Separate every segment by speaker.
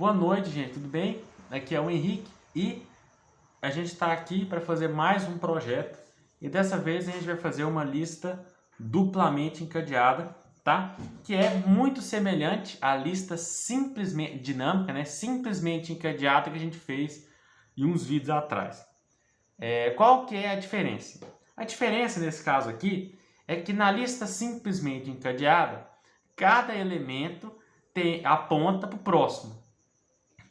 Speaker 1: Boa noite, gente, tudo bem? Aqui é o Henrique e a gente está aqui para fazer mais um projeto e dessa vez a gente vai fazer uma lista duplamente encadeada, tá? Que é muito semelhante à lista simplesmente dinâmica, né? Simplesmente encadeada que a gente fez em uns vídeos atrás. Qual que é a diferença? A diferença nesse caso aqui é que na lista simplesmente encadeada, cada elemento aponta para o próximo.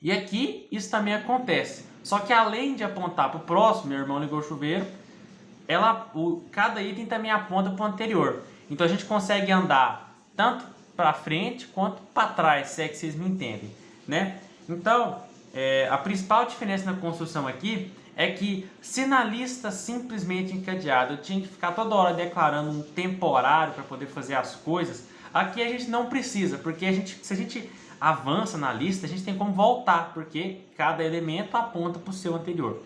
Speaker 1: E aqui isso também acontece. Só que além de apontar para o próximo, meu irmão ligou o chuveiro, cada item também aponta para o anterior. Então a gente consegue andar tanto para frente quanto para trás, se é que vocês me entendem, né? Então, a principal diferença na construção aqui é que se na lista simplesmente encadeada eu tinha que ficar toda hora declarando um temporário para poder fazer as coisas, aqui a gente não precisa, porque se a gente avança na lista, a gente tem como voltar, porque cada elemento aponta para o seu anterior,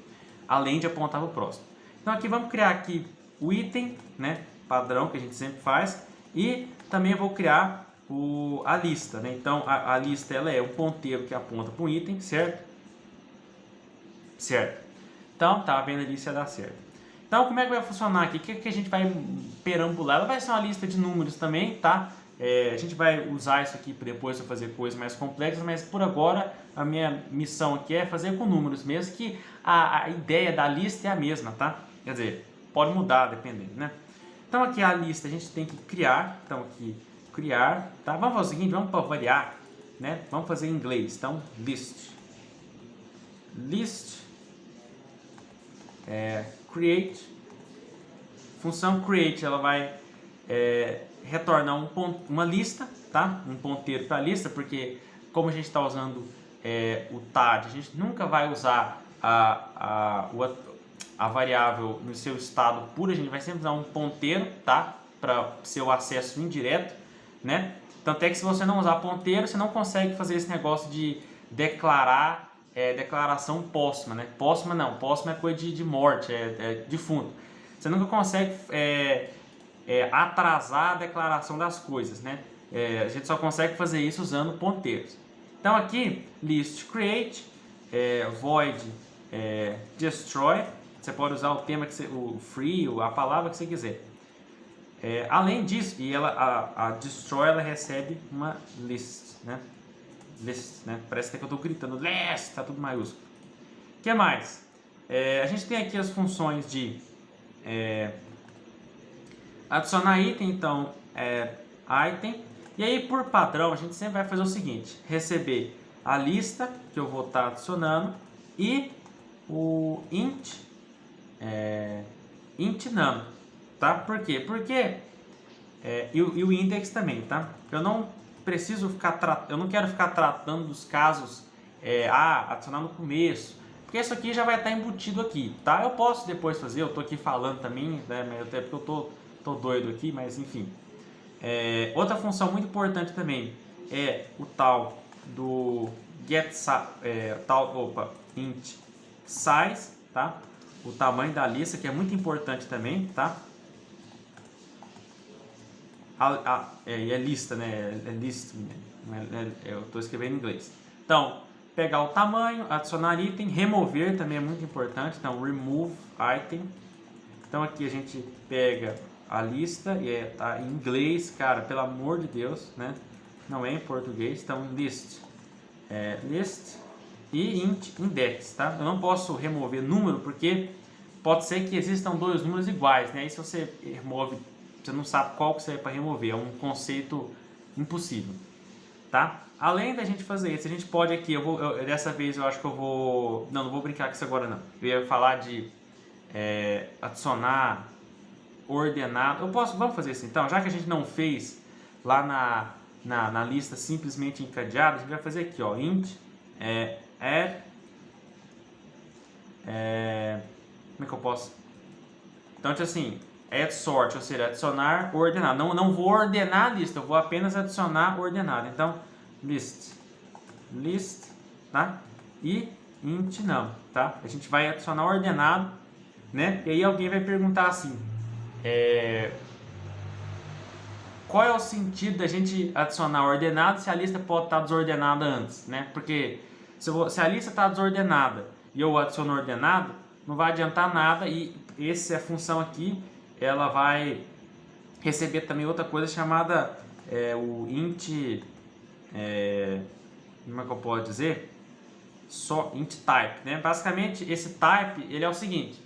Speaker 1: além de apontar para o próximo. Então aqui vamos criar aqui o item, né, padrão que a gente sempre faz, e também vou criar a lista, né? Então a lista ela é um ponteiro que aponta para um item, certo? Certo. Então tá vendo ali se ia dar certo. Então como é que vai funcionar aqui? O que a gente vai perambular? Ela vai ser uma lista de números também, tá? A gente vai usar isso aqui depois para fazer coisas mais complexas, mas por agora a minha missão aqui é fazer com números mesmo, que a ideia da lista é a mesma, tá? Quer dizer, pode mudar dependendo, né? Então aqui a lista a gente tem que criar, então aqui criar, tá? Vamos fazer o seguinte, vamos para variar, né? Vamos fazer em inglês, então list, create, função create, ela vai retornar uma lista, tá? Um ponteiro para a lista, porque como a gente está usando o TAD, a gente nunca vai usar a variável no seu estado puro, a gente vai sempre usar um ponteiro, tá? Para seu acesso indireto, né? Tanto é que se você não usar ponteiro, você não consegue fazer esse negócio de declarar declaração póstuma, né? Póstuma não, póstuma é coisa de morte, defunto. Você nunca consegue atrasar a declaração das coisas, né? A gente só consegue fazer isso usando ponteiros. Então aqui, list create, void destroy, você pode usar o tema, o free, a palavra que você quiser. Além disso, e a destroy ela recebe uma list, né? List, né? Parece até que eu estou gritando list, tá tudo maiúsculo. O que mais? A gente tem aqui as funções de adicionar item, então item, e aí por padrão a gente sempre vai fazer o seguinte: receber a lista que eu vou estar adicionando e o int num, tá? Por quê? Porque e o index também, tá? Eu não preciso eu não quero ficar tratando dos casos adicionar no começo, porque isso aqui já vai estar embutido aqui, tá? Eu posso depois fazer, eu tô aqui falando também, né? Até porque eu tô doido aqui, mas enfim. Outra função muito importante também é o tal do int size, tá? O tamanho da lista, que é muito importante também, tá? É lista, né? É list, eu estou escrevendo em inglês. Então, pegar o tamanho, adicionar item, remover também é muito importante, então remove item. Então aqui a gente pega a lista e tá em inglês, cara, pelo amor de Deus, né? Não é em português, então list e index, tá? Eu não posso remover número porque pode ser que existam dois números iguais, né? E se você remove, você não sabe qual que você é para remover, é um conceito impossível, tá? Além da gente fazer isso, a gente pode aqui, dessa vez eu acho que eu vou, não vou brincar com isso agora não. Eu ia falar de adicionar ordenado. Vamos fazer assim então, já que a gente não fez lá na lista simplesmente encadeada, a gente vai fazer aqui, ó, int como é que eu posso? Então, assim, add sort, ou seja, adicionar ordenado. Não vou ordenar a lista, eu vou apenas adicionar ordenado. Então, list, tá? E int num, tá? A gente vai adicionar ordenado, né? E aí alguém vai perguntar assim, qual é o sentido da gente adicionar ordenado se a lista pode estar desordenada antes, né? Porque Se a lista está desordenada e eu adiciono ordenado, não vai adiantar nada, e essa função aqui, ela vai receber também outra coisa chamada o int, como é que eu posso dizer? Só int type, né? Basicamente esse type, ele é o seguinte,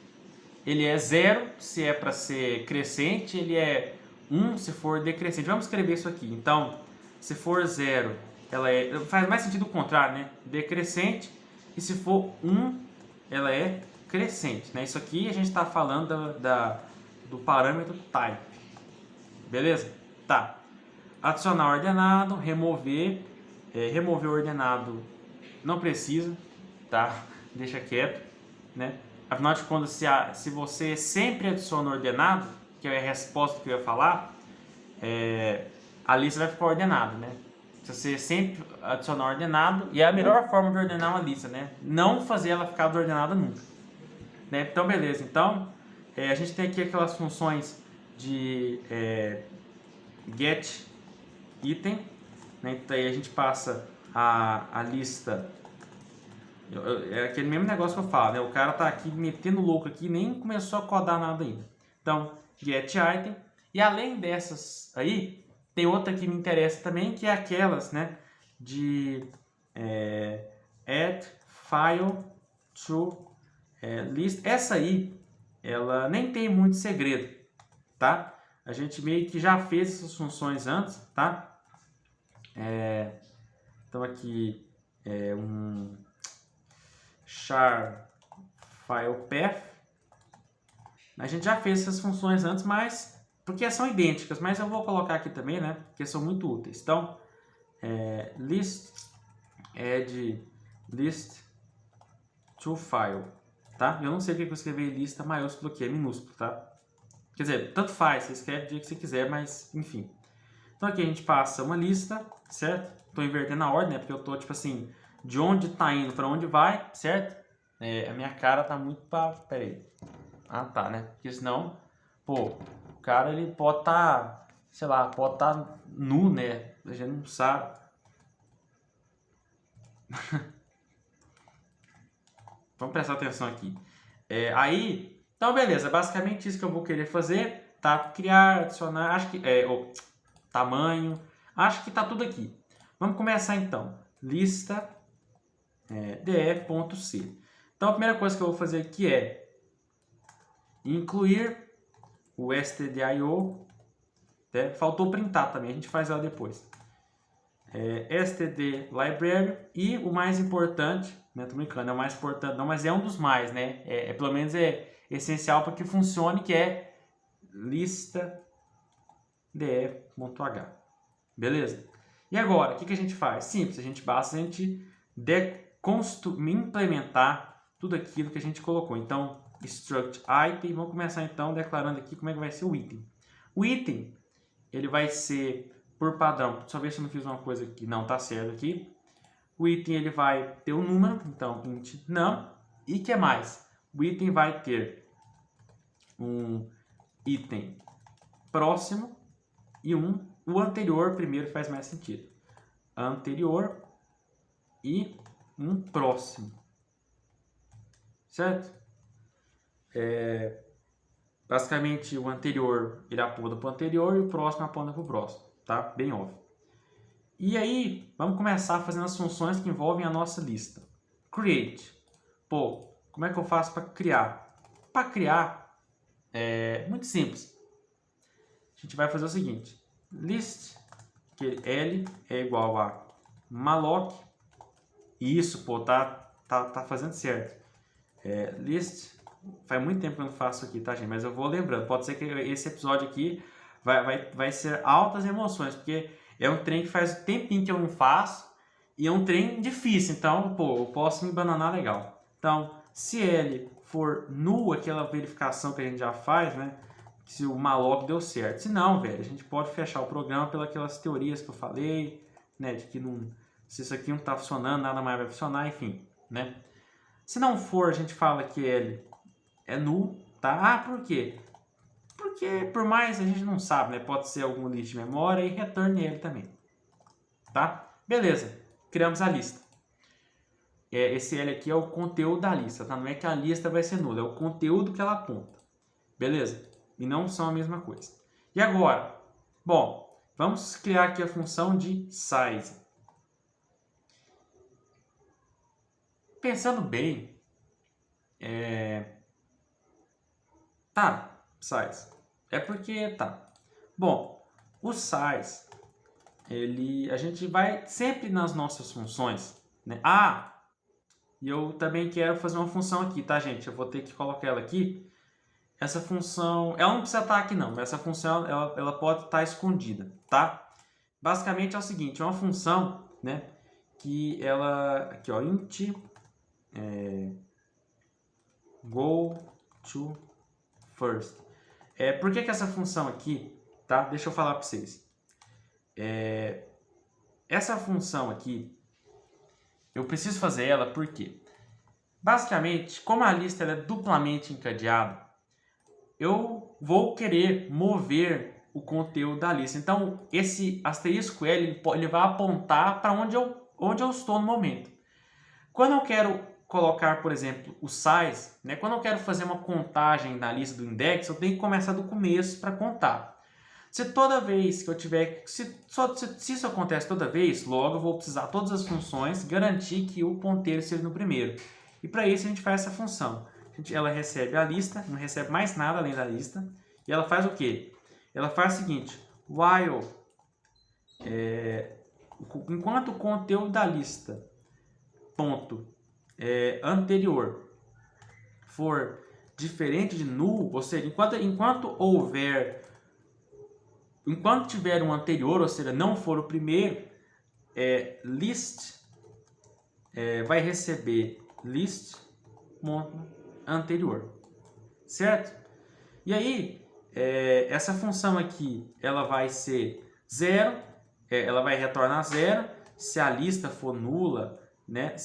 Speaker 1: ele é 0 se é para ser crescente, ele é 1 se for decrescente. Vamos escrever isso aqui. Então, se for 0, ela faz mais sentido o contrário, né? Decrescente, e se for 1, ela é crescente, né? Isso aqui a gente está falando do parâmetro type. Beleza? Tá. Adicionar ordenado, remover. Remover o ordenado não precisa, tá? Deixa quieto, né? Afinal de contas, se você sempre adiciona ordenado, que é a resposta que eu ia falar, a lista vai ficar ordenada, né? Se você sempre adicionar ordenado, e é a melhor forma de ordenar uma lista, né? Não fazer ela ficar desordenada nunca, né? Então, beleza. Então, a gente tem aqui aquelas funções de get item, né? Então aí a gente passa a lista. É aquele mesmo negócio que eu falo, né? O cara tá aqui metendo louco aqui, nem começou a codar nada ainda. Então, get item. E além dessas aí, tem outra que me interessa também, que é aquelas, né? De add file to list. Essa aí, ela nem tem muito segredo, tá? A gente meio que já fez essas funções antes, tá? Então aqui é um char file path. A gente já fez essas funções antes, mas porque são idênticas, mas eu vou colocar aqui também, né? Porque são muito úteis. Então, list add list to file, tá? Eu não sei porque eu escrevi lista maiúsculo aqui, é minúsculo, tá? Quer dizer, tanto faz, você escreve do jeito que você quiser, mas enfim. Então aqui a gente passa uma lista, certo? Estou invertendo a ordem, né? Porque eu tô tipo assim, de onde tá indo para onde vai, certo? A minha cara tá muito pra... Pera aí. Ah, tá, né? Porque senão, pô, o cara ele pode tá, sei lá, pode tá nu, né? A gente não sabe. Vamos prestar atenção aqui. Aí, então beleza, basicamente isso que eu vou querer fazer, tá? Criar, adicionar, acho que tamanho, acho que tá tudo aqui. Vamos começar então. Lista de.c. Então a primeira coisa que eu vou fazer aqui é incluir o stdio. Faltou printar também, a gente faz ela depois. Std library e o mais importante, né, tô brincando, é o mais importante não, mas é um dos mais, né, pelo menos é essencial para que funcione, que é lista de.h, beleza? E agora, o que a gente faz? Simples, basta a gente implementar tudo aquilo que a gente colocou. Então, struct item, vamos começar então declarando aqui como é que vai ser o item. O item, ele vai ser por padrão, só ver se eu não fiz uma coisa aqui, não, tá certo aqui. O item ele vai ter um número, então int num, e que mais? O item vai ter um item próximo e o anterior primeiro faz mais sentido. Anterior e um próximo, certo? Basicamente o anterior ele aponta para o anterior e o próximo aponta para o próximo, tá? Bem óbvio. E aí, vamos começar fazendo as funções que envolvem a nossa lista. Create. Pô, como é que eu faço para criar? Para criar, é muito simples. A gente vai fazer o seguinte. List, que L é igual a malloc. Isso, pô, tá fazendo certo. List, faz muito tempo que eu não faço aqui, tá, gente? Mas eu vou lembrando. Pode ser que esse episódio aqui vai ser altas emoções, porque é um trem que faz tempinho que eu não faço e é um trem difícil, então, pô, eu posso me bananar legal. Então, se L for null, aquela verificação que a gente já faz, né? Se o malloc deu certo. Se não, velho, a gente pode fechar o programa pelas teorias que eu falei, né? De que não, se isso aqui não tá funcionando, nada mais vai funcionar, enfim, né? Se não for, a gente fala que L é null, tá? Ah, por quê? Porque por mais a gente não sabe, né? Pode ser algum list de memória e retorne ele também, tá? Beleza, criamos a lista. esse L aqui é o conteúdo da lista, tá? Não é que a lista vai ser nula, é o conteúdo que ela aponta. Beleza? E não são a mesma coisa. E agora? Bom, vamos criar aqui a função de size. Pensando bem, tá, size. É porque tá. Bom, o size, a gente vai sempre nas nossas funções, né? E eu também quero fazer uma função aqui, tá, gente? Eu vou ter que colocar ela aqui. Essa função, ela não precisa estar aqui não, mas essa função ela pode estar escondida, tá? Basicamente é o seguinte, é uma função, né, que ela, aqui ó, int go to first. Por que essa função aqui, tá? Deixa eu falar para vocês. Essa função aqui, eu preciso fazer ela porque, basicamente, como a lista ela é duplamente encadeada, eu vou querer mover o conteúdo da lista. Então, esse asterisco L ele vai apontar para onde eu estou no momento. Quando eu quero colocar, por exemplo, o size, né? Quando eu quero fazer uma contagem na lista do index, eu tenho que começar do começo para contar. Se toda vez que eu tiver... Se isso acontece toda vez, logo eu vou precisar de todas as funções garantir que o ponteiro seja no primeiro. E para isso a gente faz essa função. Ela recebe a lista, não recebe mais nada além da lista. E ela faz o quê? Ela faz o seguinte, while, enquanto o conteúdo da lista, ponto, anterior, for diferente de null, ou seja, enquanto tiver um anterior, ou seja, não for o primeiro, list vai receber list anterior, certo? E aí, essa função aqui, ela vai ser 0, ela vai retornar 0, se a lista for nula, né?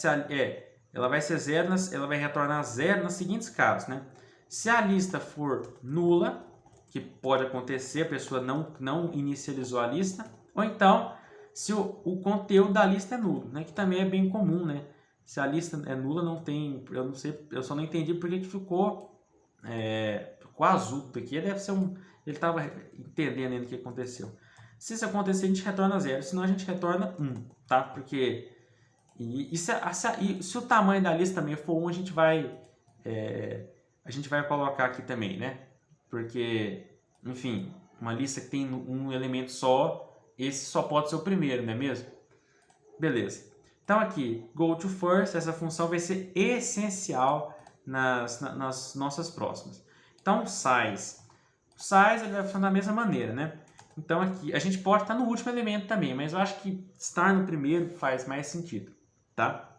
Speaker 1: Ela vai ser 0, ela vai retornar 0 nos seguintes casos, né? Se a lista for nula, que pode acontecer, a pessoa não inicializou a lista, ou então, se o conteúdo da lista é nulo, né? Que também é bem comum, né? Se a lista é nula, não tem, eu não sei, eu só não entendi porque que ficou azul, porque deve ser ele estava entendendo ainda o que aconteceu. Se isso acontecer, a gente retorna 0, senão a gente retorna 1, tá? Porque se o tamanho da lista também for 1, a gente vai colocar aqui também, né? Porque, enfim, uma lista que tem um elemento só, esse só pode ser o primeiro, não é mesmo? Beleza. Então aqui, go to first, essa função vai ser essencial nas nossas próximas. Então, size. O size ele vai funcionar da mesma maneira, né? Então aqui, a gente pode estar no último elemento também, mas eu acho que estar no primeiro faz mais sentido, tá?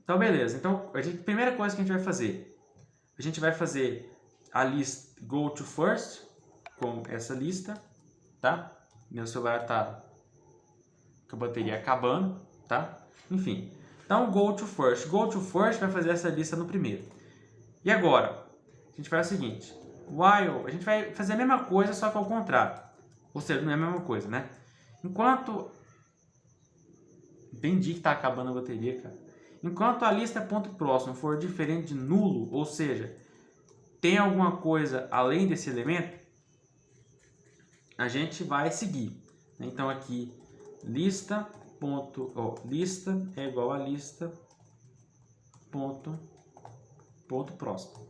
Speaker 1: Então, beleza. Então, a primeira coisa que a gente vai fazer a lista go to first, com essa lista, tá? Meu celular tá com a bateria acabando, tá? Enfim. Então, go to first. Go to first vai fazer essa lista no primeiro. E agora, a gente faz o seguinte. While, a gente vai fazer a mesma coisa, só que ao contrário. Ou seja, não é a mesma coisa, né? Enquanto... Entendi que tá acabando a bateria, cara. Enquanto a lista ponto próximo for diferente de nulo, ou seja, tem alguma coisa além desse elemento, a gente vai seguir. Então aqui, lista é igual a lista ponto próximo.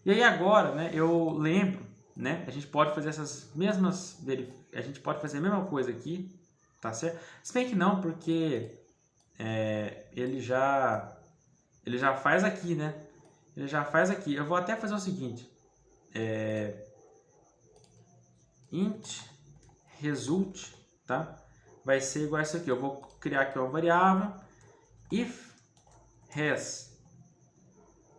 Speaker 1: E aí agora, né, eu lembro, né, a gente pode fazer essas mesmas, a gente pode fazer a mesma coisa aqui, tá certo? Se bem que não, porque ele já faz aqui, né? Ele já faz aqui. Eu vou até fazer o seguinte, int result, tá? Vai ser igual a isso aqui. Eu vou criar aqui uma variável if res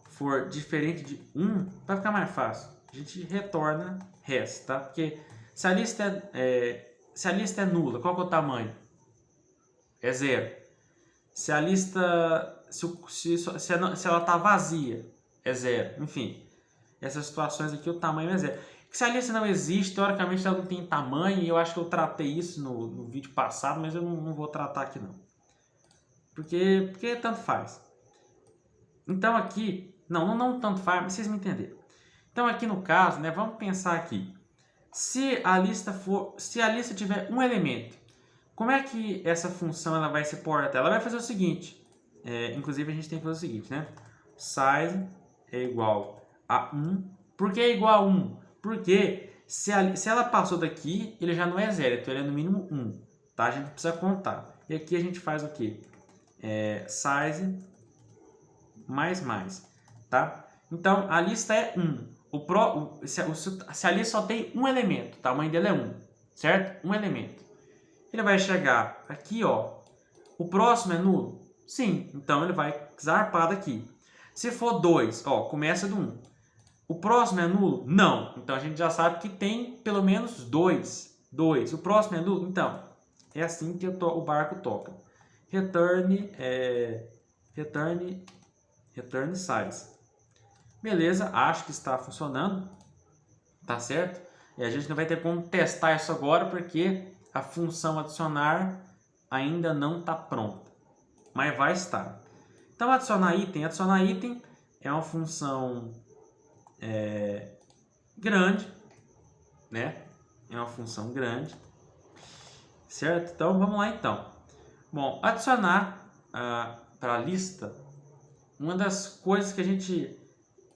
Speaker 1: for diferente de 1, para ficar mais fácil, a gente retorna res, tá? Porque se a lista é nula, qual que é o tamanho? É 0. Se a lista, se ela está vazia, é 0. Enfim, essas situações aqui o tamanho é 0. Se a lista não existe, teoricamente ela não tem tamanho, e eu acho que eu tratei isso no vídeo passado, mas eu não vou tratar aqui não. porque tanto faz. Então aqui, não tanto faz, mas vocês me entenderam. Então aqui no caso, né, vamos pensar aqui. Se a lista tiver um elemento, como é que essa função ela vai se portar? Ela vai fazer o seguinte, inclusive a gente tem que fazer o seguinte, né? Size é igual a 1. Por que é igual a 1? Porque se ela passou daqui, ele já não é 0, então ele é no mínimo 1. Tá? A gente precisa contar. E aqui a gente faz o quê? Size mais. Tá? Então a lista é 1. Se a lista só tem um elemento, o tamanho dele é 1, certo? Um elemento. Ele vai chegar aqui, ó. O próximo é nulo? Sim, então ele vai zarpar daqui. Se for 2, ó, começa do 1. O próximo é nulo? Não. Então a gente já sabe que tem pelo menos 2. O próximo é nulo? Então, é assim que o barco toca. Return size. Beleza, acho que está funcionando. Tá certo? E a gente não vai ter como testar isso agora porque a função adicionar ainda não está pronta. Mas vai estar. Então, adicionar item é uma função grande, né? É uma função grande, certo? Então, vamos lá então. Bom, adicionar para a lista, uma das coisas que a gente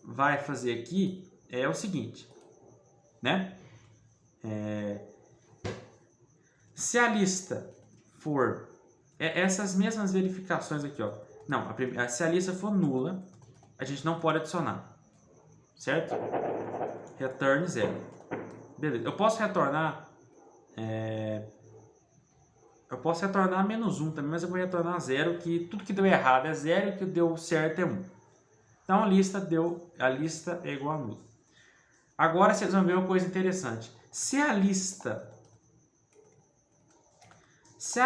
Speaker 1: vai fazer aqui é o seguinte, né? Se a lista for essas mesmas verificações aqui, ó. Não, se a lista for nula, a gente não pode adicionar, certo? Return 0. Beleza. Eu posso retornar menos 1 também, mas eu vou retornar 0, que tudo que deu errado é 0 e o que deu certo é 1. Então a lista é igual a nula. Agora vocês vão ver uma coisa interessante. Se a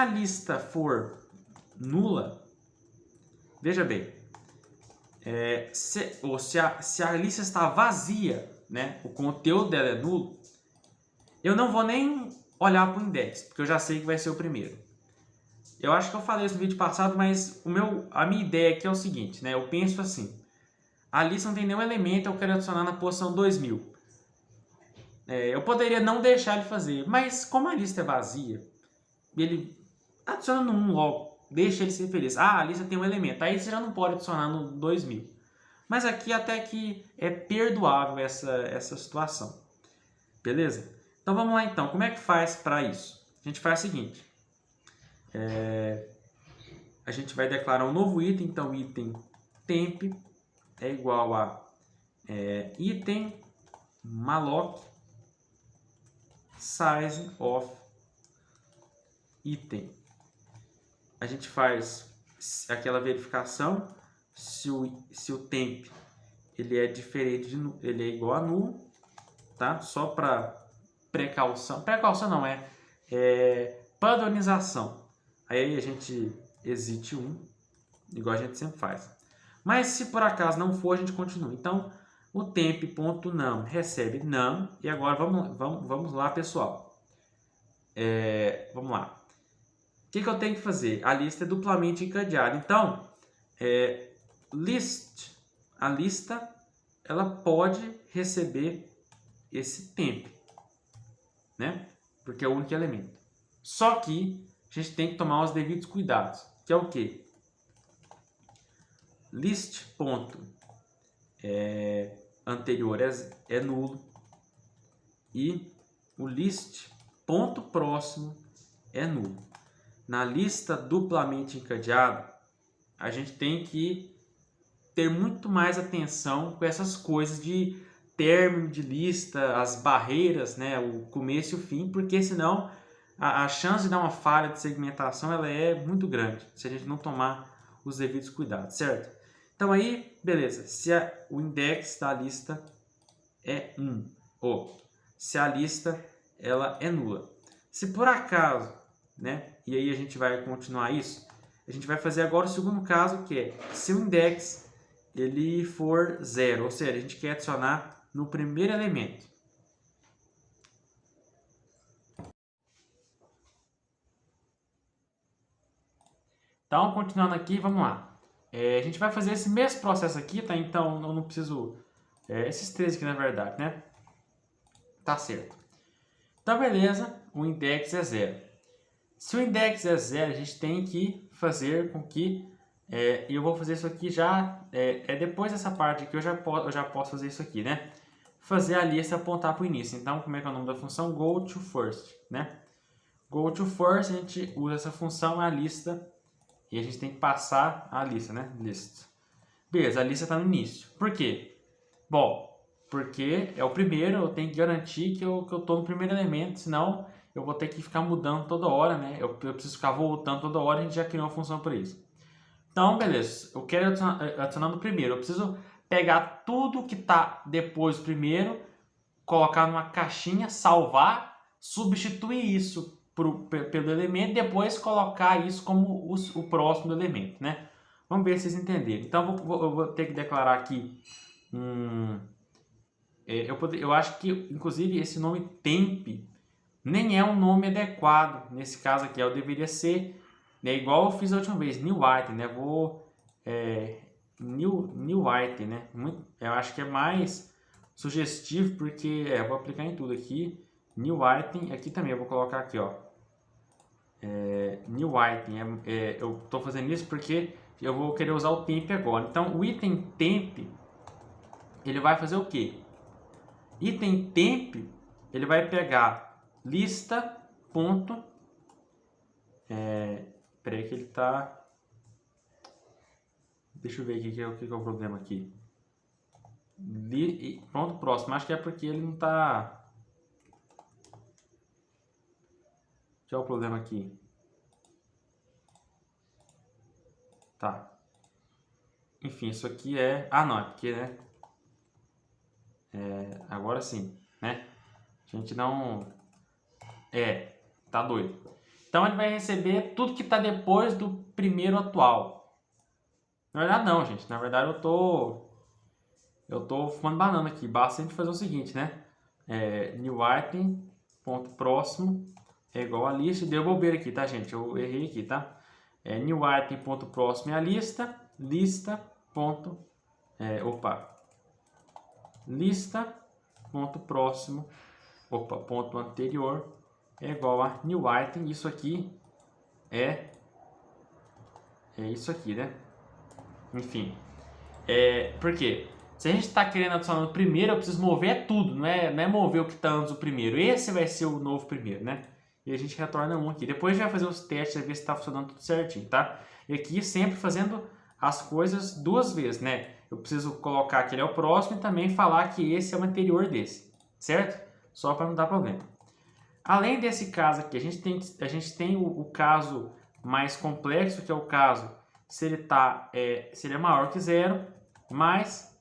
Speaker 1: lista for nula, veja bem, se a lista está vazia, né, o conteúdo dela é nulo, eu não vou nem olhar para o index, porque eu já sei que vai ser o primeiro. Eu acho que eu falei isso no vídeo passado, mas a minha ideia aqui é o seguinte, né, eu penso assim, a lista não tem nenhum elemento, eu quero adicionar na posição 2000. Eu poderia não deixar ele fazer, mas como a lista é vazia, ele adiciona no 1 logo, deixa ele ser feliz. Ah, a lista tem um elemento, aí você já não pode adicionar no 2000. Mas aqui até que é perdoável essa situação. Beleza? Então vamos lá então, como é que faz para isso? A gente faz o seguinte, a gente vai declarar um novo item, então item temp é igual a item malloc size of item. A gente faz aquela verificação se o temp ele é diferente ele é igual a null, tá? Só para precaução não, padronização. Aí a gente exit 1, igual a gente sempre faz. Mas se por acaso não for, a gente continua. Então o temp.num recebe num, e agora vamos lá, pessoal. Vamos lá. O que eu tenho que fazer? A lista é duplamente encadeada. Então, a lista ela pode receber esse temp, né? Porque é o único elemento. Só que a gente tem que tomar os devidos cuidados, que é o quê? List ponto anterior é nulo e o list ponto próximo é nulo. Na lista duplamente encadeada, a gente tem que ter muito mais atenção com essas coisas de término de lista, as barreiras, né, o começo e o fim, porque senão a chance de dar uma falha de segmentação ela é muito grande, se a gente não tomar os devidos cuidados, certo? Então aí, beleza, se o index da lista é 1, ou se a lista ela é nula. Se por acaso, né, e aí a gente vai continuar isso, a gente vai fazer agora o segundo caso, que é se o index ele for 0, ou seja, a gente quer adicionar no primeiro elemento. Então, continuando aqui, vamos lá. A gente vai fazer esse mesmo processo aqui, tá? Então, eu não preciso... esses três aqui, na verdade, né? Tá certo. Então, beleza. O index é 0. Se o index é 0, a gente tem que fazer com que... e eu vou fazer isso aqui já... depois dessa parte aqui, eu já posso fazer isso aqui, né? Fazer a lista apontar para o início. Então, como é que é o nome da função? Go to first, né? Go to first, a gente usa essa função, a lista... E a gente tem que passar a lista, né? List. Beleza, a lista está no início. Por quê? Bom, porque é o primeiro, eu tenho que garantir que eu estou no primeiro elemento, senão eu vou ter que ficar mudando toda hora, né? Eu preciso ficar voltando toda hora, a gente já criou uma função para isso. Então, beleza, eu quero adicionar no primeiro. Eu preciso pegar tudo que está depois do primeiro, colocar numa caixinha, salvar, substituir isso pelo elemento e depois colocar isso como o próximo elemento, né? Vamos ver se vocês entenderam. Então, eu vou ter que declarar aqui eu acho que, inclusive, esse nome temp nem é um nome adequado nesse caso aqui. Eu deveria ser, né, igual eu fiz a última vez, new item, né? Vou new item, né? Eu acho que é mais sugestivo porque eu vou aplicar em tudo aqui. New item, aqui também eu vou colocar aqui, ó. New item, eu estou fazendo isso porque eu vou querer usar o temp agora. Então, o item temp, ele vai fazer o quê? Item temp, ele vai pegar lista ponto, peraí que ele tá, deixa eu ver aqui o que é o problema aqui. Ponto próximo, acho que é porque ele não tá, deixa eu ver o problema aqui. Tá. Enfim, isso aqui não, é porque, né? Agora sim, né? A gente não... tá doido. Então ele vai receber tudo que tá depois do primeiro atual. Na verdade não, gente. Na verdade eu tô fumando banana aqui. Basta a gente fazer o seguinte, né? New item, ponto próximo, é igual a lista. Deu bobeira aqui, tá, gente? Eu errei aqui, tá? New item, ponto próximo é a lista. Lista, ponto... lista, ponto próximo, ponto anterior é igual a new item. Isso aqui é isso aqui, né? Enfim, por quê? Se a gente está querendo adicionar no primeiro, eu preciso mover tudo, não é mover o que está antes do primeiro. Esse vai ser o novo primeiro, né? E a gente retorna um aqui. Depois a gente vai fazer os testes, ver se está funcionando tudo certinho, tá? E aqui sempre fazendo as coisas duas vezes, né? Eu preciso colocar que ele é o próximo e também falar que esse é o anterior desse, certo? Só para não dar problema. Além desse caso aqui, a gente tem o caso mais complexo, que é o caso se ele é maior que 0, mas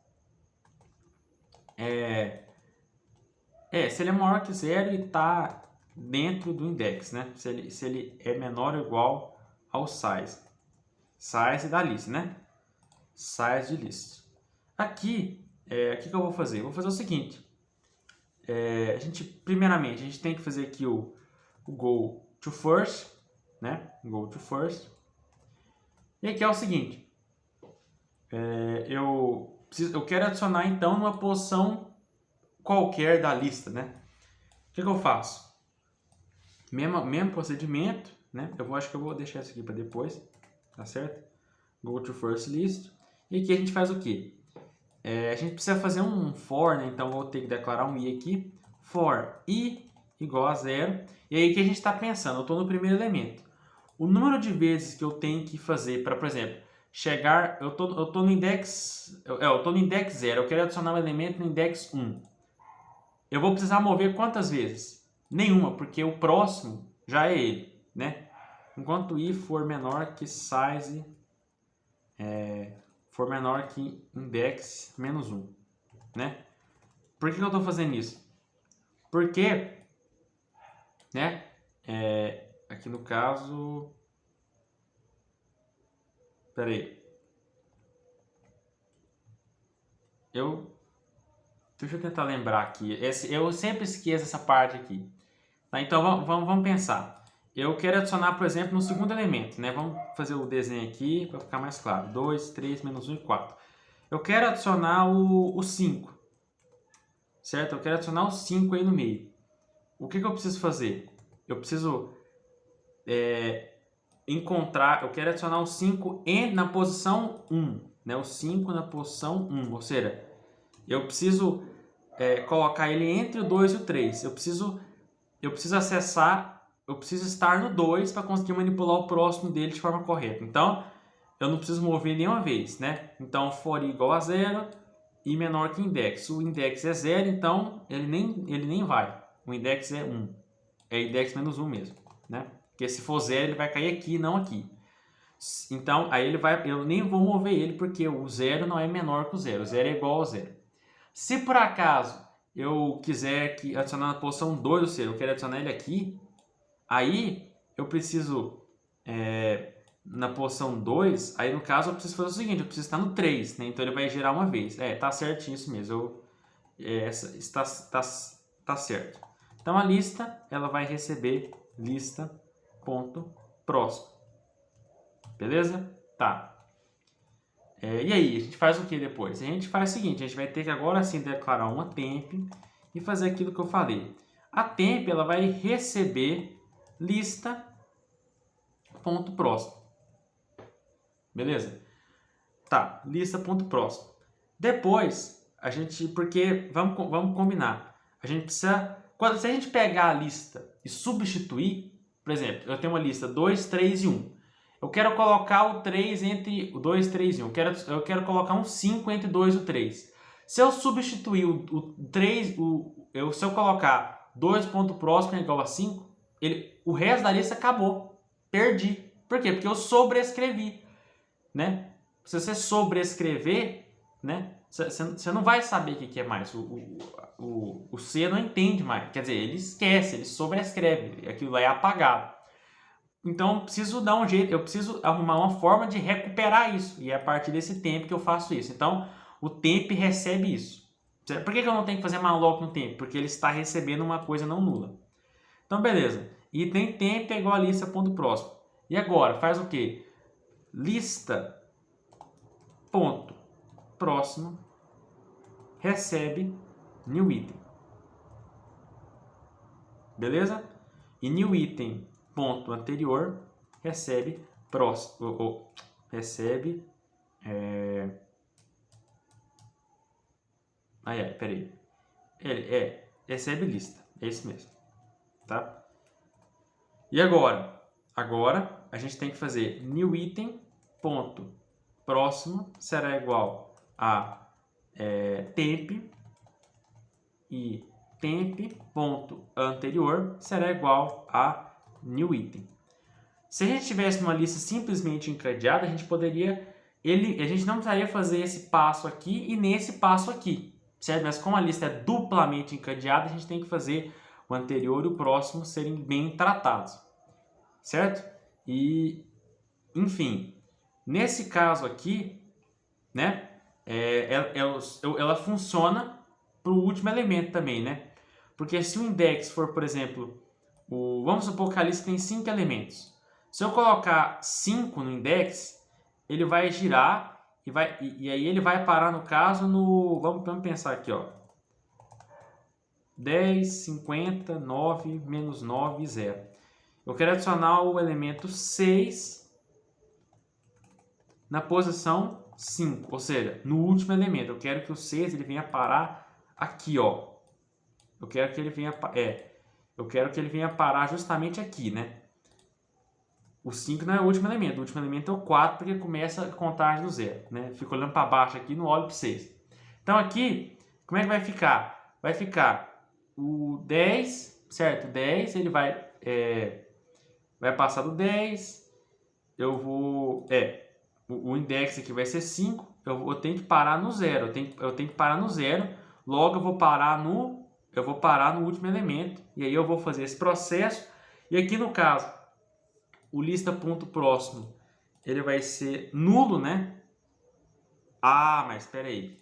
Speaker 1: se ele é maior que 0 e está dentro do index, né? Se ele é menor ou igual ao size da lista, né? Size de list. Aqui, que eu vou fazer? Eu vou fazer o seguinte. Primeiramente, a gente tem que fazer aqui o go to first, né? Go to first. E aqui é o seguinte. Eu quero adicionar, então, numa posição qualquer da lista, né? O que eu faço? Mesmo procedimento, né? Acho que eu vou deixar isso aqui para depois, tá certo? Go to first list. E aqui a gente faz o quê? A gente precisa fazer um for, né? Então vou ter que declarar um i aqui. For i igual a 0. E aí o que a gente está pensando? Eu estou no primeiro elemento. O número de vezes que eu tenho que fazer para, por exemplo, chegar... Eu tô no index... Eu tô no index 0. Eu quero adicionar um elemento no index 1. Eu vou precisar mover quantas vezes? Nenhuma, porque o próximo já é ele, né? Enquanto i for menor que size... for menor que index menos 1, né? Por que eu estou fazendo isso? Porque, né? Aqui no caso, peraí, deixa eu tentar lembrar aqui. Eu sempre esqueço essa parte aqui. Tá? Então vamos pensar. eu quero adicionar, por exemplo, no segundo elemento, né? Vamos fazer o desenho aqui para ficar mais claro. 2, 3, menos 1 e 4. Eu quero adicionar o 5, certo? Eu quero adicionar o 5 aí no meio. O que eu preciso fazer? Eu preciso encontrar, eu quero adicionar o 5 na posição 1, né? O 5 na posição 1, ou seja, eu preciso colocar ele entre o 2 e o 3. Eu preciso acessar, eu preciso estar no 2 para conseguir manipular o próximo dele de forma correta. Então, eu não preciso mover nenhuma vez, né? Então, for i igual a 0 e menor que index. O index é 0, então ele nem vai. O index é 1. É index menos 1 mesmo, né? Porque se for 0, ele vai cair aqui, não aqui. Então, aí ele vai, eu nem vou mover ele porque o 0 não é menor que o 0. O 0 é igual ao 0. Se por acaso eu quiser adicionar na posição 2, ou seja, eu quero adicionar ele aqui, aí eu preciso, na posição 2, aí no caso eu preciso fazer o seguinte, eu preciso estar no 3, né? Então ele vai gerar uma vez. Tá certinho isso mesmo, está certo. Então a lista, ela vai receber lista.próximo. Beleza? Tá. E aí, a gente faz o que depois? A gente faz o seguinte, a gente vai ter que agora sim declarar uma temp e fazer aquilo que eu falei. A temp, ela vai receber lista.próximo. Beleza? Tá, lista.próximo. Depois, a gente, porque vamos combinar, a gente precisa, se a gente pegar a lista e substituir, por exemplo, eu tenho uma lista 2, 3 e 1. Eu quero colocar o 3 entre o 2, 3 e 1. Eu quero colocar um 5 entre 2 e o 3. Se eu substituir o 3, se eu colocar 2.próximo é igual a 5, o resto da lista acabou. Perdi. Por quê? Porque eu sobrescrevi, né? Se você sobrescrever, né? Você não vai saber o que é mais. O C não entende mais. Quer dizer, ele esquece, ele sobrescreve. Aquilo lá é apagado. Então, eu preciso dar um jeito, eu preciso arrumar uma forma de recuperar isso. E é a partir desse tempo que eu faço isso. Então, o temp recebe isso. Por que eu não tenho que fazer malloc no temp? Porque ele está recebendo uma coisa não nula. Então, beleza. Item temp é igual a lista.próximo. E agora, faz o quê? Lista.próximo recebe new item. Beleza? E new item ponto anterior recebe próximo, recebe peraí, ele recebe lista, é isso mesmo, tá? E agora a gente tem que fazer new item ponto próximo será igual a temp e temp.anterior será igual a new item. Se a gente tivesse uma lista simplesmente encadeada, a gente não precisaria fazer esse passo aqui e nesse passo aqui, certo? Mas como a lista é duplamente encadeada, a gente tem que fazer o anterior e o próximo serem bem tratados, certo? E, enfim, nesse caso aqui, né, ela funciona para o último elemento também, né? Porque se o index for, por exemplo, vamos supor que a lista tem 5 elementos. Se eu colocar 5 no index, ele vai girar e aí ele vai parar no caso no... Vamos pensar aqui, ó. 10, 50, 9, menos 9 e 0. Eu quero adicionar o elemento 6 na posição 5, ou seja, no último elemento. Eu quero que o 6 ele venha parar aqui, ó. Eu quero que ele venha parar justamente aqui, né? O 5 não é o último elemento é o 4, porque começa a contagem do 0, né? Fico olhando para baixo aqui, não olho para o 6. Então aqui, como é que vai ficar? Vai ficar o 10, certo? 10, ele vai passar do 10, o index aqui vai ser 5, eu tenho que parar no 0, eu tenho que parar no 0, logo eu vou parar no último elemento, e aí eu vou fazer esse processo, e aqui no caso, o lista.próximo, ele vai ser nulo, né? Mas espera aí.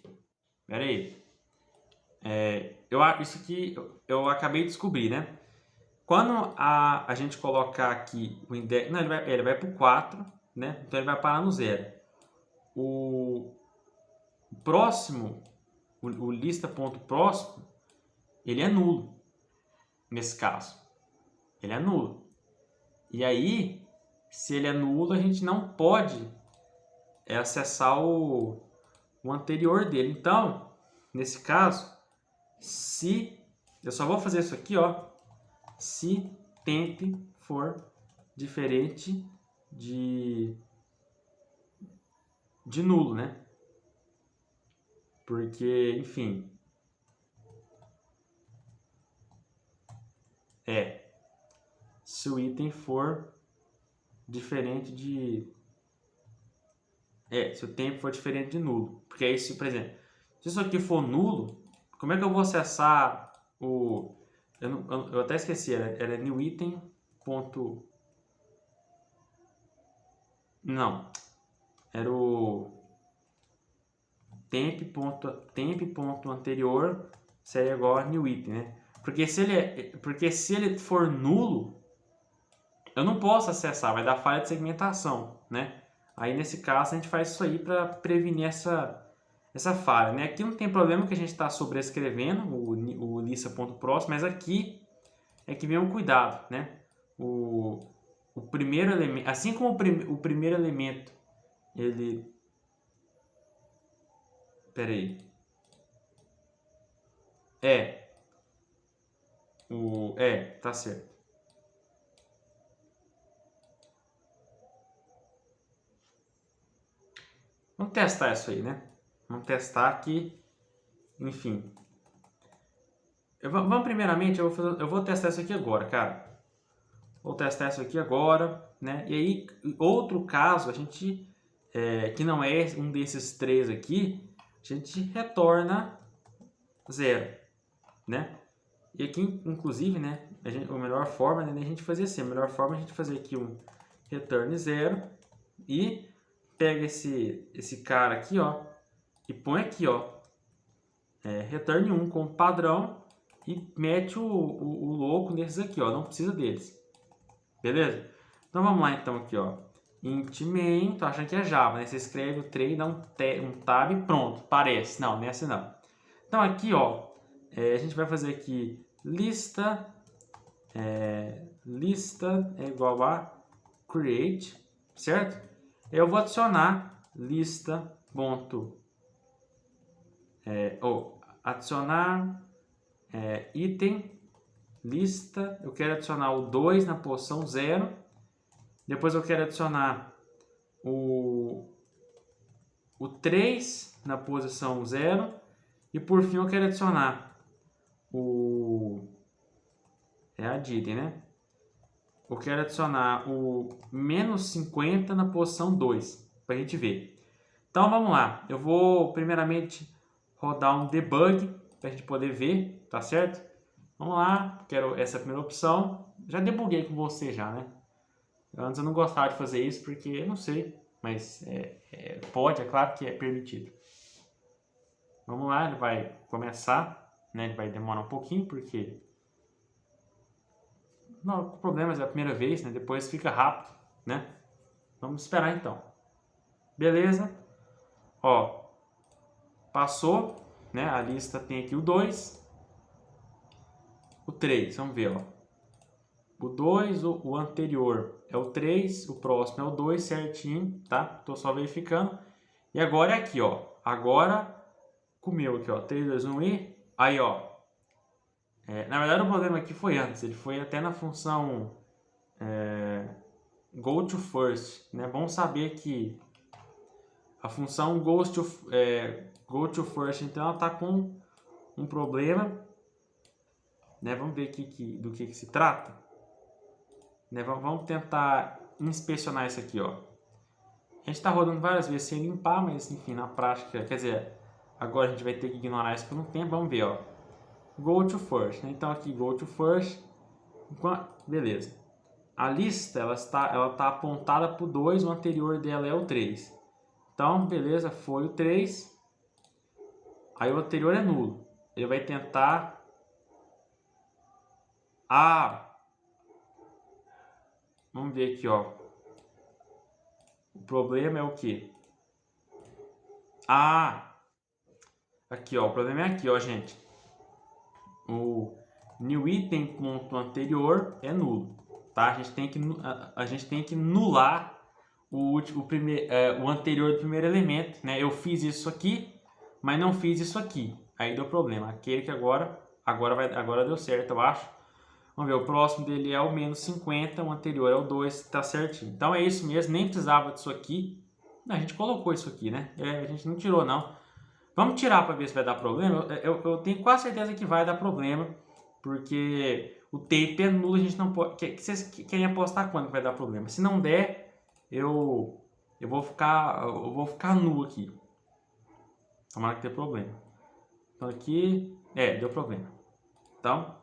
Speaker 1: Isso aqui eu acabei de descobrir, né? Quando a gente colocar aqui o index, não, ele vai para o 4, né? Então ele vai parar no 0. O próximo, o lista.próximo, ele é nulo, nesse caso. Ele é nulo. E aí, se ele é nulo, a gente não pode acessar o anterior dele. Então, nesse caso, se eu só vou fazer isso aqui, ó, se temp for diferente de nulo, né? Porque, enfim, se o item for diferente de... se o tempo for diferente de nulo. Porque aí, se, por exemplo, se isso aqui for nulo, como é que eu vou acessar o... Eu até esqueci, era new item. Não, era o temp.anterior seria igual a new item, né? Porque se ele for nulo, eu não posso acessar, vai dar falha de segmentação, né? Aí nesse caso a gente faz isso aí para prevenir essa falha, né? Aqui não tem problema que a gente está sobrescrevendo o lista.próximo, mas aqui é que vem o cuidado, né? O primeiro elemento, assim como o primeiro elemento, ele... Pera aí. Tá certo. Vamos testar isso aí, né? Vamos testar aqui, enfim. Vamos primeiramente, eu vou testar isso aqui agora, cara. Vou testar isso aqui agora, né? E aí, outro caso, a gente, que não é um desses três aqui, a gente retorna 0, né? E aqui, inclusive, né, a melhor forma, né, a gente fazer assim, a melhor forma é a gente fazer aqui um return 0 e pega esse cara aqui, ó, e põe aqui, ó, return 1 como padrão e mete o louco nesses aqui, ó, não precisa deles. Beleza? Então vamos lá então aqui, ó. Int main, tô achando que é Java, né? Você escreve o trem, dá um tab e pronto, parece. Não, nessa não. Então aqui, ó, a gente vai fazer aqui lista é igual a create, certo? Eu vou adicionar lista adicionar item lista, eu quero adicionar o 2 na posição 0, depois eu quero adicionar o 3 na posição 0 e por fim eu quero adicionar a ditem, né? Eu quero adicionar o menos 50 na posição 2, para a gente ver. Então vamos lá, eu vou primeiramente rodar um debug para a gente poder ver, tá certo? Vamos lá, quero essa primeira opção. Já debuguei com você já, né? Antes eu não gostava de fazer isso porque, eu não sei, mas pode, é claro que é permitido. Vamos lá, ele vai começar, né? Ele vai demorar um pouquinho porque... Não, o problema é a primeira vez, né? Depois fica rápido, né? Vamos esperar então. Beleza? Ó, passou, né? A lista tem aqui o 2, o 3, vamos ver, ó. O 2, o anterior é o 3, o próximo é o 2, certinho, tá? Tô só verificando. E agora é aqui, ó. Agora, comeu aqui, ó. 3, 2, 1 e... Aí, ó. Na verdade, o problema aqui foi antes. Ele foi até na função go to first, né? Bom saber que a função go to first, então, ela tá com um problema, né? Vamos ver aqui do que se trata. Né? Vamos tentar inspecionar isso aqui, ó. A gente está rodando várias vezes sem limpar, mas enfim, na prática, quer dizer, agora a gente vai ter que ignorar isso por um tempo. Vamos ver, ó. Go to first, né? Então aqui go to first, beleza. A lista ela tá apontada para o 2, o anterior dela é o 3. Então, beleza, foi o 3. Aí o anterior é nulo. Ele vai tentar... vamos ver aqui, ó. O problema é o quê? Ah, aqui, ó. O problema é aqui, ó, gente. O new item ponto anterior é nulo, tá? A gente tem que nular o anterior do primeiro elemento, né? Eu fiz isso aqui, mas não fiz isso aqui. Aí deu problema. Aquele que agora deu certo, eu acho. Vamos ver, o próximo dele é o menos 50, o anterior é o 2, tá certinho. Então é isso mesmo, nem precisava disso aqui. A gente colocou isso aqui, né? A gente não tirou, não. Vamos tirar para ver se vai dar problema. Eu tenho quase certeza que vai dar problema, porque o tape é nulo, a gente não pode... Vocês querem apostar quando vai dar problema? Se não der, eu vou ficar nu aqui. Tomara que dê problema. Então aqui, deu problema. Então,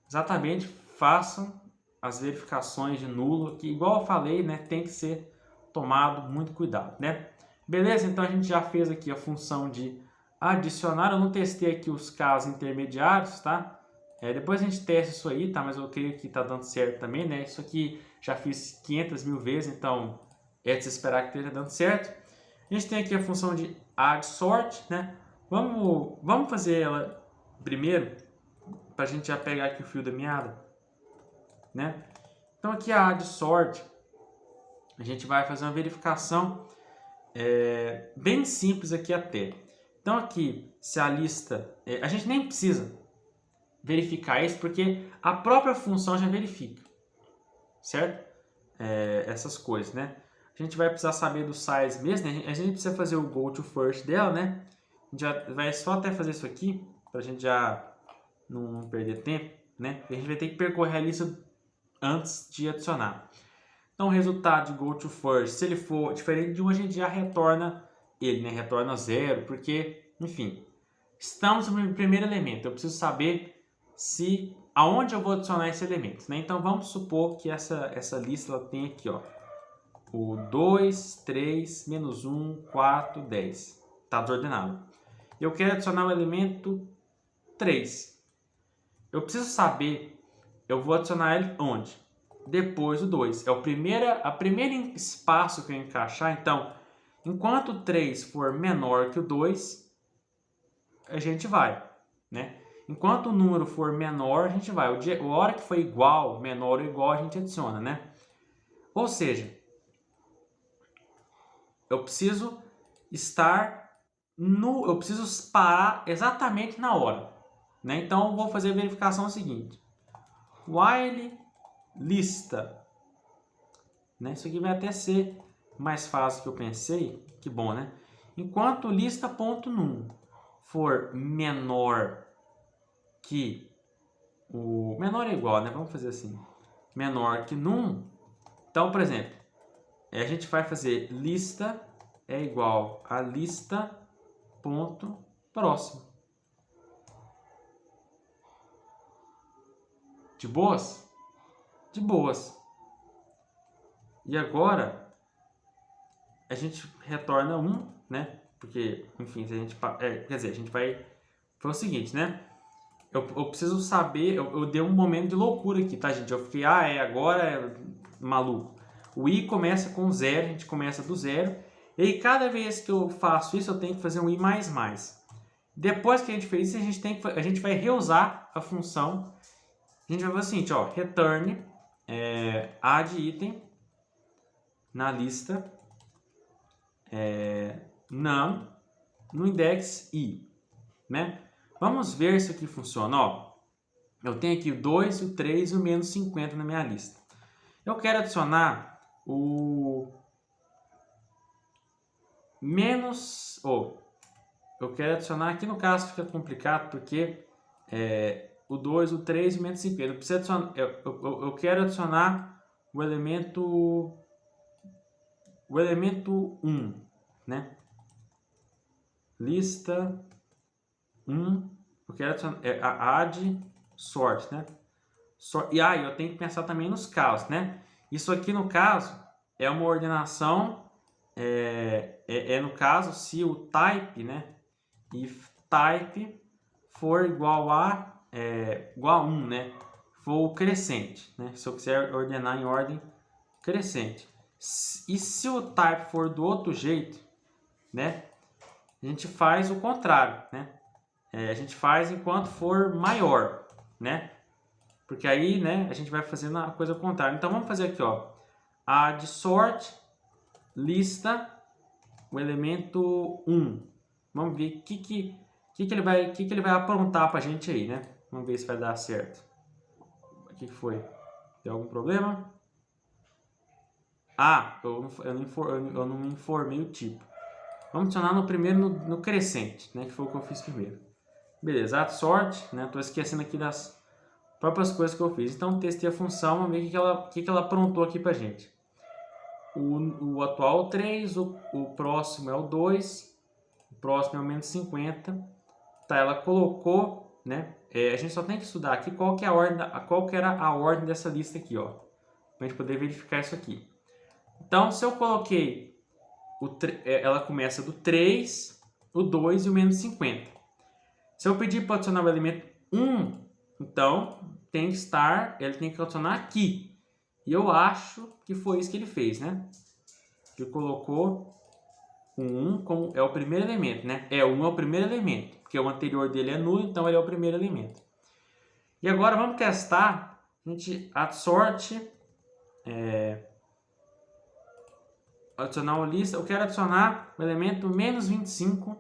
Speaker 1: exatamente, façam as verificações de nulo, que igual eu falei, né, tem que ser tomado muito cuidado, né? Beleza? Então a gente já fez aqui a função de adicionar. Eu não testei aqui os casos intermediários, tá? Depois a gente testa isso aí, tá? Mas eu creio que tá dando certo também, né? Isso aqui já fiz 500 mil vezes, então é de se esperar que esteja dando certo. A gente tem aqui a função de add sort, né? Vamos fazer ela primeiro, para a gente já pegar aqui o fio da meada, né? Então aqui a add sort, a gente vai fazer uma verificação bem simples aqui até. Então aqui, se a lista... a gente nem precisa verificar isso, porque a própria função já verifica, certo? Essas coisas, né? A gente vai precisar saber do size mesmo, né? A gente precisa fazer o go to first dela, né? A gente já vai só até fazer isso aqui, para a gente já não perder tempo, né? A gente vai ter que percorrer a lista antes de adicionar. Então, o resultado de go to first, se ele for diferente de um, a gente já retorna ele, né? Retorna 0, porque, enfim, estamos no primeiro elemento. Eu preciso saber aonde eu vou adicionar esse elemento, né? Então, vamos supor que essa lista ela tem aqui, ó, o 2, 3, menos 1, 4, 10. Está desordenado. Eu quero adicionar o elemento 3. Eu preciso saber, eu vou adicionar ele onde? Depois do 2. É a primeira espaço que eu encaixar. Então, enquanto o 3 for menor que o 2, a gente vai, né? Enquanto o número for menor, a gente vai. A hora que for igual, menor ou igual, a gente adiciona, né? Ou seja, eu preciso eu preciso parar exatamente na hora, né? Então, eu vou fazer a verificação seguinte. While lista, né? Isso aqui vai até ser mais fácil que eu pensei, que bom, né? Enquanto lista.num for menor que o menor é igual, né? Vamos fazer assim, menor que num. Então, por exemplo, a gente vai fazer lista é igual a lista ponto próximo. De boas? De boas. E agora a gente retorna 1, né? Porque, enfim, se a gente, quer dizer, a gente vai... Foi o seguinte, né? Eu preciso saber... Eu dei um momento de loucura aqui, tá, gente? Eu fiquei, agora é maluco. O i começa com 0, a gente começa do 0. E aí, cada vez que eu faço isso, eu tenho que fazer um i mais mais. Depois que a gente fez isso, a gente vai reusar a função. A gente vai fazer o seguinte, ó, return add item na lista num no index i, né? Vamos ver se aqui funciona, ó. Eu tenho aqui o 2, o 3 e o menos 50 na minha lista. Eu quero adicionar o menos, eu quero adicionar, aqui no caso fica complicado porque o 2, o 3 e o menos 50. Eu quero adicionar o elemento 1, né? Lista 1, eu quero adicionar add sort, né? E eu tenho que pensar também nos casos, né? Isso aqui no caso é uma ordenação, no caso se o type, né? If type for igual a 1, né? for o crescente, né? Se eu quiser ordenar em ordem crescente. E se o type for do outro jeito, né? A gente faz o contrário, né? A gente faz enquanto for maior, né? Porque aí, né, a gente vai fazendo a coisa contrária. Então vamos fazer aqui, ó. Add sort lista o elemento 1. Vamos ver o que ele vai aprontar pra gente aí, né? Vamos ver se vai dar certo. O que foi? Deu algum problema? Ah, eu não informei o tipo. Vamos adicionar no primeiro no crescente, né? Que foi o que eu fiz primeiro. Beleza, add sort, né? Tô esquecendo aqui das próprias coisas que eu fiz. Então testei a função, vamos ver o que ela aprontou aqui pra gente. O atual é o 3, o próximo é o 2, o próximo é o menos 50. Tá, ela colocou, né? A gente só tem que estudar aqui qual que era a ordem dessa lista aqui, ó. Pra gente poder verificar isso aqui. Então, se eu coloquei, ela começa do 3, o 2 e o menos 50. Se eu pedir para adicionar o elemento 1, então ele tem que adicionar aqui. E eu acho que foi isso que ele fez, né? Ele colocou o 1 como é o primeiro elemento, né? O 1 é o primeiro elemento, porque o anterior dele é nulo, então ele é o primeiro elemento. E agora vamos testar, a gente add sort, adicionar uma lista, eu quero adicionar o elemento menos 25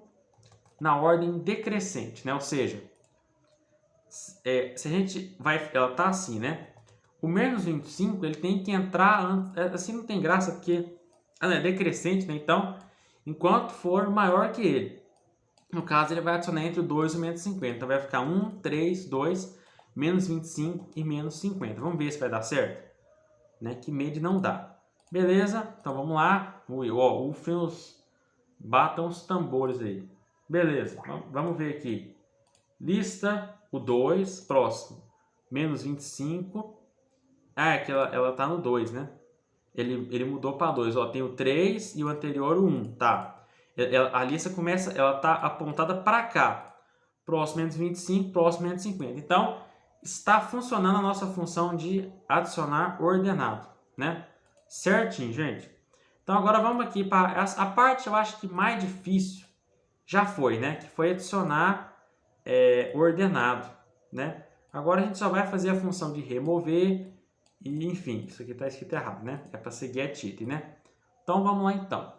Speaker 1: na ordem decrescente, né? Ou seja, se a gente vai, ela tá assim, né? O menos 25, ele tem que entrar antes, assim não tem graça, porque é decrescente, né? Então, enquanto for maior que ele. No caso, ele vai adicionar entre o 2 e o menos 50. Então, vai ficar 1, 3, 2, menos 25 e menos 50. Vamos ver se vai dar certo. Né? Que med não dá. Beleza? Então, vamos lá. Batam os tambores aí. Beleza. Vamos ver aqui. Lista, o 2, próximo. Menos 25. Ah, é que ela tá no 2, né? Ele mudou para 2. Ó, tem o 3 e o anterior o 1. Tá. A lista começa, ela tá apontada para cá. Próximo menos 25, próximo menos 50. Então, está funcionando a nossa função de adicionar ordenado, né? Certinho, gente. Então, agora vamos aqui para a parte, eu acho que mais difícil já foi, né? Que foi adicionar ordenado, né? Agora a gente só vai fazer a função de remover e, enfim, isso aqui está escrito errado, né? É para ser get item, né? Então, vamos lá então.